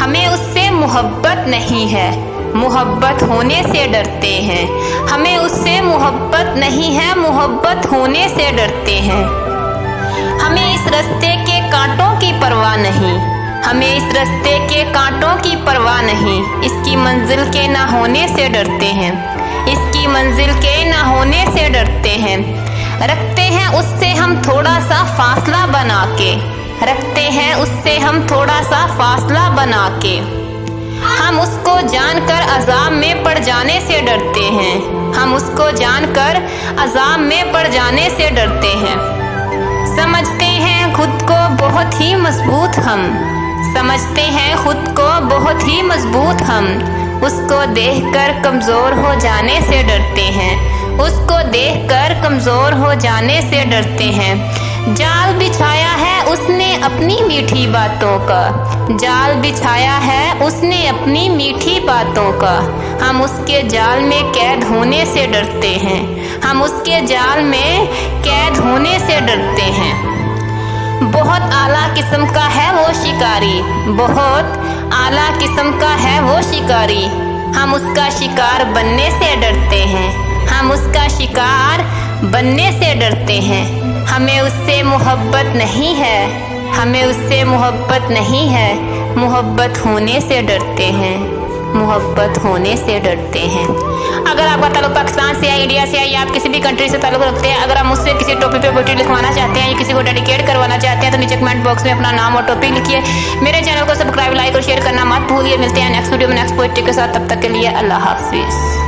हमें उससे मोहब्बत नहीं है, मोहब्बत होने से डरते हैं। हमें उससे मोहब्बत नहीं है, मोहब्बत होने से डरते हैं। हमें इस रास्ते के कांटों की परवाह नहीं, हमें इस रास्ते के कांटों की परवाह नहीं। इसकी मंजिल के ना होने से डरते हैं, इसकी मंजिल के ना होने से डरते हैं। रखते हैं उससे हम थोड़ा सा फासला बना के, रखते हैं उससे हम थोड़ा सा फासला बना के। हम उसको जानकर अज़ाब में पड़ जाने से डरते हैं, हम उसको जानकर अज़ाब में पड़ जाने से डरते हैं। समझते हैं खुद को बहुत ही मजबूत हम, समझते हैं खुद को बहुत ही मजबूत हम। उसको देखकर कमज़ोर हो जाने से डरते हैं, उसको देखकर कमज़ोर हो जाने से डरते हैं। जाल बिछाया है उसने अपनी मीठी बातों का, जाल बिछाया है उसने अपनी मीठी बातों का। हम उसके जाल में कैद होने से डरते हैं, हम उसके जाल में कैद होने से डरते हैं। बहुत आला किस्म का है वो शिकारी, बहुत आला किस्म का है वो शिकारी। हम उसका शिकार बनने से डरते हैं, हम उसका शिकार बनने से डरते हैं। हमें उससे मोहब्बत नहीं है, हमें उससे मोहब्बत नहीं है, मोहब्बत होने से डरते हैं, मोहब्बत होने से डरते हैं। अगर आपका ताल्लुक पाकिस्तान से या इंडिया से या आप किसी भी कंट्री से ताल्लुक रखते हैं, अगर आप मुझसे किसी टॉपिक पे पोएट्री लिखवाना चाहते हैं या किसी को डेडिकेट करवाना चाहते हैं तो नीचे कमेंट बॉक्स में अपना नाम और टॉपिक लिखिए। मेरे चैनल को सब्सक्राइब, लाइक और शेयर करना मत भूलिए। मिलते हैं नेक्स्ट वीडियो में नेक्स्ट पोएट्री के साथ, तब तक के लिए अल्लाह हाफिज़।